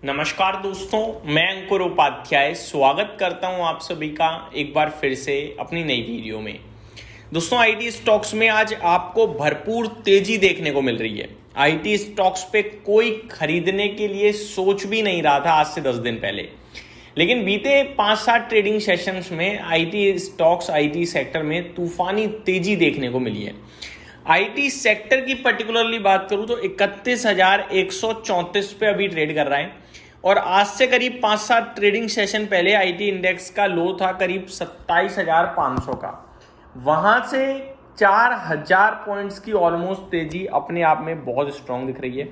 नमस्कार दोस्तों, मैं अंकुर उपाध्याय स्वागत करता हूं आप सभी का एक बार फिर से अपनी नई वीडियो में। दोस्तों, आईटी स्टॉक्स में आज आपको भरपूर तेजी देखने को मिल रही है। आईटी स्टॉक्स पे कोई खरीदने के लिए सोच भी नहीं रहा था आज से 10 दिन पहले, लेकिन बीते 5-7 ट्रेडिंग सेशंस में आईटी स्टॉक्स, आईटी सेक्टर में तूफानी तेजी देखने को मिली है। आईटी सेक्टर की पर्टिकुलरली बात करूं तो 31,134 पे अभी ट्रेड कर रहा है और आज से करीब 5-7 ट्रेडिंग सेशन पहले आईटी इंडेक्स का लो था करीब 27,500 का। वहां से 4,000 पॉइंट्स की ऑलमोस्ट तेजी अपने आप में बहुत स्ट्रांग दिख रही है।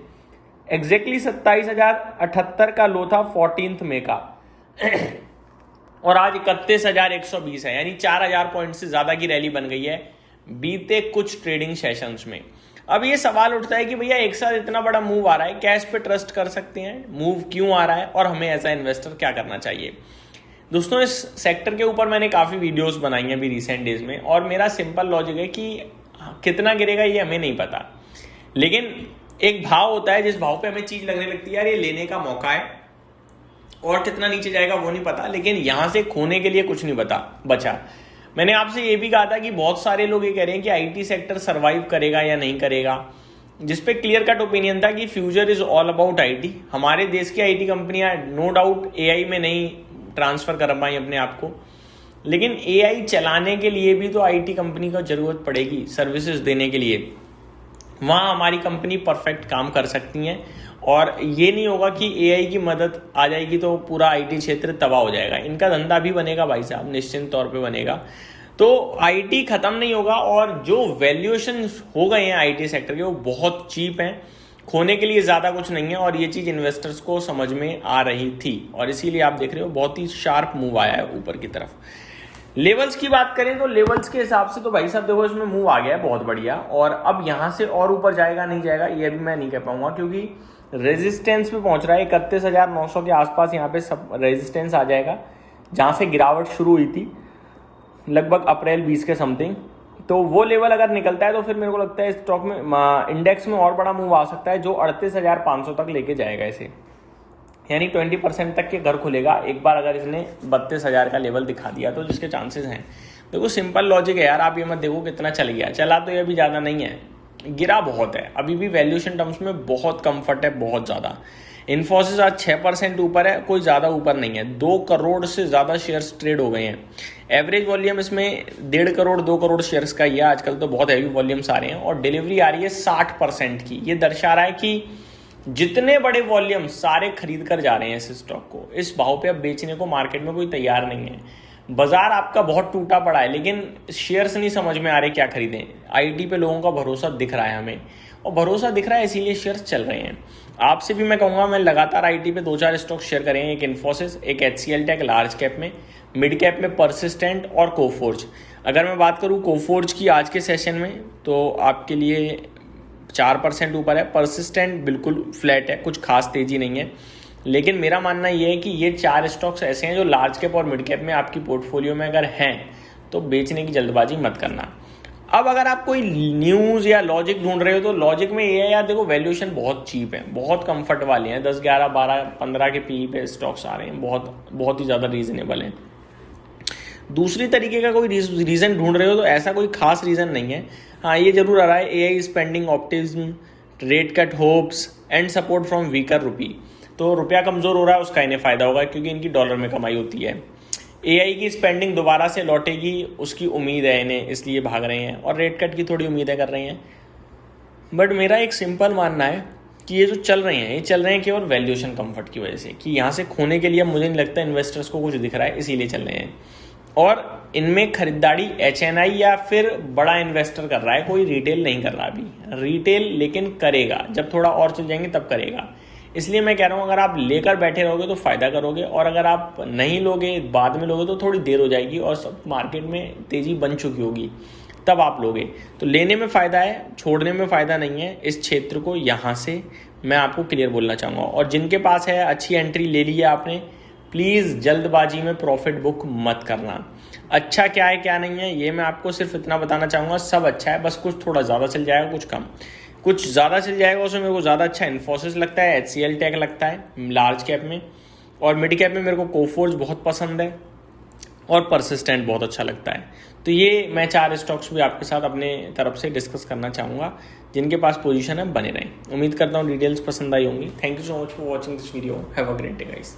एग्जैक्टली 27,078 का लो था 14 मई का और आज 31,120 है, यानी 4,000 पॉइंट से ज्यादा की रैली बन गई है बीते कुछ ट्रेडिंग सेशंस में। अब ये सवाल उठता है कि भैया एक साथ इतना बड़ा मूव आ रहा है, क्या इस पे ट्रस्ट कर सकते हैं? मूव क्यों आ रहा है और हमें एज अ इन्वेस्टर क्या करना चाहिए? दोस्तों, इस सेक्टर के ऊपर मैंने काफी वीडियोस बनाई हैं अभी रिसेंट डेज में और मेरा सिंपल लॉजिक है कि कितना गिरेगा ये हमें नहीं पता, लेकिन एक भाव होता है जिस भाव पे हमें चीज लगने लगती है यार ये लेने का मौका है, और कितना नीचे जाएगा वो नहीं पता, लेकिन यहां से खोने के लिए कुछ नहीं बचा। मैंने आपसे ये भी कहा था कि बहुत सारे लोग ये कह रहे हैं कि आईटी सेक्टर सरवाइव करेगा या नहीं करेगा, जिसपे क्लियर कट ओपिनियन था कि future is all about IT. हमारे देश की आईटी कंपनियां नो डाउट एआई में नहीं ट्रांसफर कर पाई अपने आप को, लेकिन एआई चलाने के लिए भी तो आईटी कंपनी को जरूरत पड़ेगी सर्विसेज देने के लिए। वहां हमारी कंपनी परफेक्ट काम कर सकती हैं और ये नहीं होगा कि एआई की मदद आ जाएगी तो पूरा आईटी क्षेत्र तबाह हो जाएगा। इनका धंधा भी बनेगा भाई साहब, निश्चित तौर पे बनेगा। तो आईटी खत्म नहीं होगा और जो वैल्यूएशन हो गए हैं आईटी सेक्टर के वो बहुत चीप हैं, खोने के लिए ज्यादा कुछ नहीं है और ये चीज इन्वेस्टर्स को समझ में आ रही थी और इसीलिए आप देख रहे हो बहुत ही शार्प मूव आया है ऊपर की तरफ। लेवल्स की बात करें तो लेवल्स के हिसाब से तो भाई साहब देखो इसमें मूव आ गया है बहुत बढ़िया, और अब यहां से और ऊपर जाएगा नहीं जाएगा ये भी मैं नहीं कह पाऊंगा, क्योंकि रेजिस्टेंस पे पहुंच रहा है 31,900 के आसपास। यहाँ पे सब रेजिस्टेंस आ जाएगा जहां से गिरावट शुरू हुई थी लगभग अप्रैल 20 के समथिंग। तो वो लेवल अगर निकलता है तो फिर मेरे को लगता है स्टॉक में, इंडेक्स में और बड़ा मूव आ सकता है जो 38,500 तक लेके जाएगा इसे, यानी 20% तक के घर खुलेगा एक बार अगर इसने 32,000 का लेवल दिखा दिया तो, जिसके चांसेस हैं। देखो सिंपल लॉजिक है यार, आप ये मत देखो कितना चल गया, चला तो ये भी ज़्यादा नहीं है, गिरा बहुत है, अभी भी वैल्यूएशन टर्म्स में बहुत कंफर्ट है, बहुत ज़्यादा। इन्फोसिस आज 6% ऊपर है, कोई ज़्यादा ऊपर नहीं है। 2 करोड़ से ज़्यादा शेयर्स ट्रेड हो गए हैं। एवरेज वॉल्यूम इसमें 1.5 करोड़ 2 करोड़ शेयर्स का ही है, आजकल तो बहुत हैवी वॉल्यूम्स आ रहे हैं और डिलीवरी आ रही है 60% की। ये दर्शा रहा है कि जितने बड़े वॉल्यूम सारे खरीद कर जा रहे हैं इस स्टॉक को। इस भाव पे अब बेचने को मार्केट में कोई तैयार नहीं है। बाजार आपका बहुत टूटा पड़ा है, लेकिन शेयर्स नहीं समझ में आ रहे क्या खरीदें। आईटी पे लोगों का भरोसा दिख रहा है हमें, और भरोसा दिख रहा है इसीलिए शेयर्स चल रहे हैं। आपसे भी मैं कहूंगा मैं लगातार आईटी पे 2-4 स्टॉक शेयर करें, एक इन्फोसिस, एक HCL टेक लार्ज कैप में, मिड कैप में परसिस्टेंट और कोफोर्ज। अगर मैं बात करूं कोफोर्ज की आज के सेशन में तो आपके लिए 4% ऊपर है, परसिस्टेंट बिल्कुल फ्लैट है, कुछ खास तेजी नहीं है। लेकिन मेरा मानना यह है कि ये 4 स्टॉक्स ऐसे हैं जो लार्ज कैप और मिड कैप में आपकी पोर्टफोलियो में अगर हैं तो बेचने की जल्दबाजी मत करना। अब अगर आप कोई न्यूज़ या लॉजिक ढूंढ रहे हो तो लॉजिक में ये है यार, देखो वैल्यूएशन बहुत चीप है, बहुत कंफर्ट वाले हैं, 10, 11, 12, 15 के पीई पे स्टॉक्स आ रहे हैं, बहुत ही ज़्यादा रीजनेबल हैं। दूसरी तरीके का कोई रीज़न ढूंढ रहे हो तो ऐसा कोई खास रीज़न नहीं है। हाँ, ये जरूर आ रहा है AI spending optimism, rate cut hopes and support from weaker rupee. तो रुपया कमज़ोर हो रहा है उसका इन्हें फ़ायदा होगा क्योंकि इनकी डॉलर में कमाई होती है। एआई की स्पेंडिंग दोबारा से लौटेगी उसकी उम्मीद है इन्हें, इसलिए भाग रहे हैं, और रेट कट की थोड़ी उम्मीदें कर रहे हैं। बट मेरा एक सिंपल मानना है कि ये जो चल रहे हैं ये चल रहे हैं केवल वैल्यूएशन कंफर्ट की वजह से, कि यहाँ से खोने के लिए मुझे नहीं लगता इन्वेस्टर्स को कुछ दिख रहा है, इसीलिए चल रहे हैं। और इनमें खरीदारी HNI या फिर बड़ा इन्वेस्टर कर रहा है, कोई रिटेल नहीं कर रहा अभी। रिटेल लेकिन करेगा, जब थोड़ा और चल जाएंगे तब करेगा। इसलिए मैं कह रहा हूँ अगर आप लेकर बैठे रहोगे तो फायदा करोगे, और अगर आप नहीं लोगे, बाद में लोगे तो थोड़ी देर हो जाएगी और सब मार्केट में तेजी बन चुकी होगी, तब आप लोगे। तो लेने में फायदा है, छोड़ने में फायदा नहीं है इस क्षेत्र को। यहाँ से मैं आपको क्लियर बोलना चाहूँगा, और जिनके पास है अच्छी एंट्री ले ली है आपने, प्लीज़ जल्दबाजी में प्रॉफिट बुक मत करना। अच्छा क्या है क्या नहीं है ये मैं आपको सिर्फ इतना बताना चाहूँगा, सब अच्छा है, बस कुछ थोड़ा ज़्यादा चल जाएगा, कुछ कम। कुछ ज़्यादा चल जाएगा उसमें मेरे को ज़्यादा अच्छा इन्फोसिस लगता है, HCL टेक लगता है लार्ज कैप में, और मिड कैप में मेरे को कोफोर्ज बहुत पसंद है और परसिस्टेंट बहुत अच्छा लगता है। तो ये मैं 4 स्टॉक्स भी आपके साथ अपने तरफ से डिस्कस करना चाहूँगा जिनके पास पोजीशन है, बने रहें। उम्मीद करता हूँ डिटेल्स पसंद आई होंगी। Thank you so much for watching this video. Have a great day guys.